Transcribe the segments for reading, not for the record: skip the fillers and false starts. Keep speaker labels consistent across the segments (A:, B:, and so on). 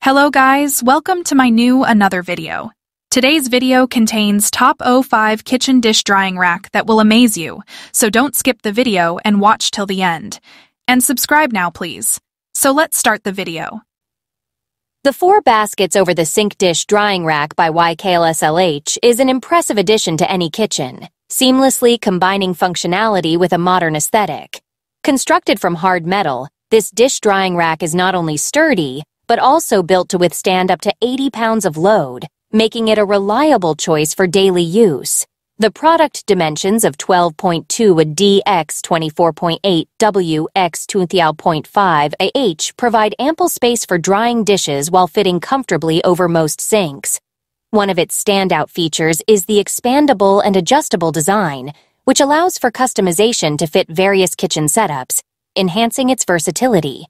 A: Hello guys, welcome to my new another video. Today's video contains top 05 kitchen dish drying rack that will amaze you, so don't skip the video and watch till the end. And subscribe now please. So let's start the video.
B: The 4 baskets over the sink dish drying rack by YKLSLH is an impressive addition to any kitchen, seamlessly combining functionality with a modern aesthetic. Constructed from hard metal, this dish drying rack is not only sturdy, but also built to withstand up to 80 pounds of load, making it a reliable choice for daily use. The product dimensions of 12.2 D x 24.8 W x 2.5 AH provide ample space for drying dishes while fitting comfortably over most sinks. One of its standout features is the expandable and adjustable design, which allows for customization to fit various kitchen setups, enhancing its versatility.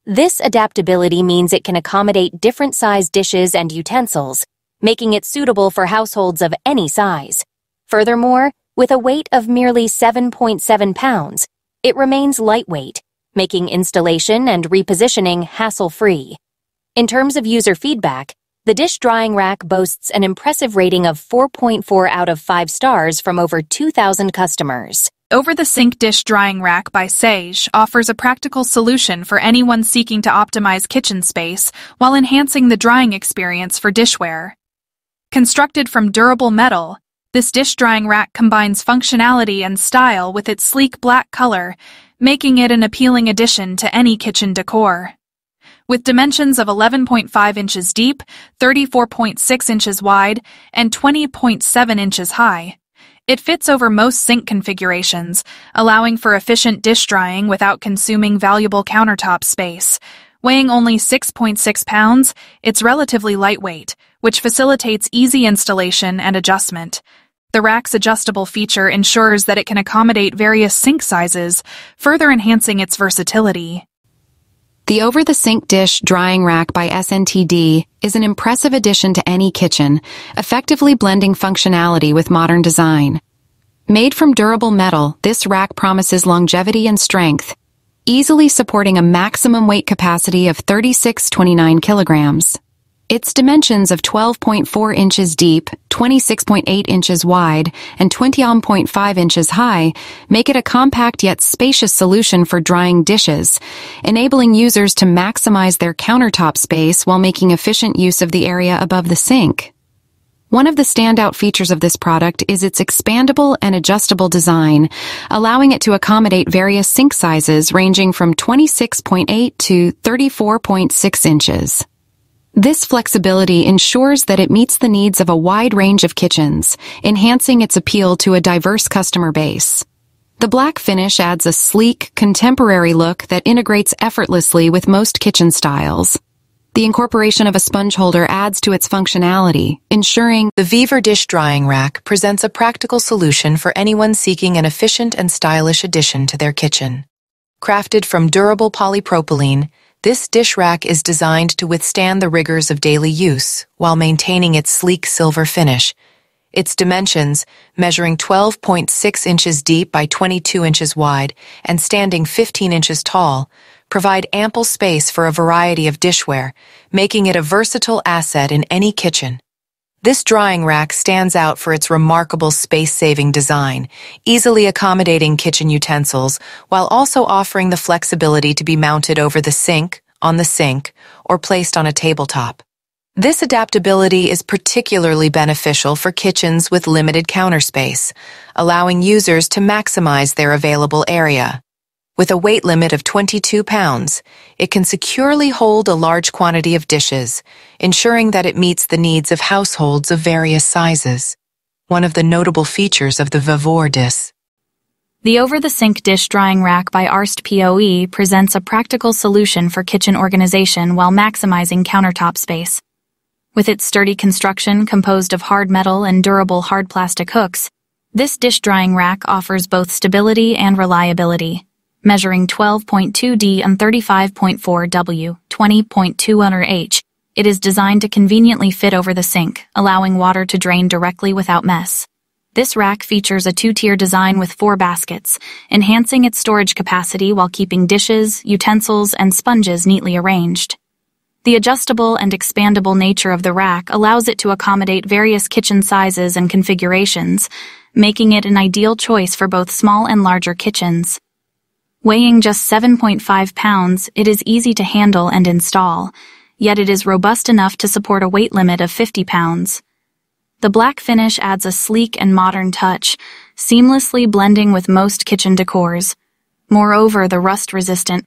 B: This adaptability means it can accommodate different size dishes and utensils, making it suitable for households of any size. Furthermore, with a weight of merely 7.7 pounds, it remains lightweight, making installation and repositioning hassle-free. In terms of user feedback, the dish drying rack boasts an impressive rating of 4.4 out of 5 stars from over 2,000 customers.
A: Over the sink dish drying rack by Sage offers a practical solution for anyone seeking to optimize kitchen space while enhancing the drying experience for dishware. Constructed from durable metal, this dish drying rack combines functionality and style with its sleek black color, making it an appealing addition to any kitchen decor. With dimensions of 11.5 inches deep, 34.6 inches wide, and 20.7 inches high, it fits over most sink configurations, allowing for efficient dish drying without consuming valuable countertop space. Weighing only 6.6 pounds, it's relatively lightweight, which facilitates easy installation and adjustment. The rack's adjustable feature ensures that it can accommodate various sink sizes, further enhancing its versatility.
C: The over-the-sink dish drying rack by SNTD is an impressive addition to any kitchen, effectively blending functionality with modern design. Made from durable metal, this rack promises longevity and strength, easily supporting a maximum weight capacity of 36.29 kilograms. Its dimensions of 12.4 inches deep, 26.8 inches wide, and 20.5 inches high make it a compact yet spacious solution for drying dishes, enabling users to maximize their countertop space while making efficient use of the area above the sink. One of the standout features of this product is its expandable and adjustable design, allowing it to accommodate various sink sizes ranging from 26.8 to 34.6 inches. This flexibility ensures that it meets the needs of a wide range of kitchens, enhancing its appeal to a diverse customer base. The black finish adds a sleek, contemporary look that integrates effortlessly with most kitchen styles. The incorporation of a sponge holder adds to its functionality, ensuring
D: the Viver dish drying rack presents a practical solution for anyone seeking an efficient and stylish addition to their kitchen. Crafted from durable polypropylene, this dish rack is designed to withstand the rigors of daily use while maintaining its sleek silver finish. Its dimensions, measuring 12.6 inches deep by 22 inches wide and standing 15 inches tall, provide ample space for a variety of dishware, making it a versatile asset in any kitchen. This drying rack stands out for its remarkable space-saving design, easily accommodating kitchen utensils while also offering the flexibility to be mounted over the sink, on the sink, or placed on a tabletop. This adaptability is particularly beneficial for kitchens with limited counter space, allowing users to maximize their available area. With a weight limit of 22 pounds, it can securely hold a large quantity of dishes, ensuring that it meets the needs of households of various sizes. One of the notable features of the Viver dish.
A: The over-the-sink dish drying rack by Arst POE presents a practical solution for kitchen organization while maximizing countertop space. With its sturdy construction composed of hard metal and durable hard plastic hooks, this dish drying rack offers both stability and reliability. Measuring 12.2 D and 35.4 W, 20.2 H, it is designed to conveniently fit over the sink, allowing water to drain directly without mess. This rack features a 2-tier design with 4 baskets, enhancing its storage capacity while keeping dishes, utensils, and sponges neatly arranged. The adjustable and expandable nature of the rack allows it to accommodate various kitchen sizes and configurations, making it an ideal choice for both small and larger kitchens. Weighing just 7.5 pounds, it is easy to handle and install, yet it is robust enough to support a weight limit of 50 pounds. The black finish adds a sleek and modern touch, seamlessly blending with most kitchen decors. Moreover, the rust-resistant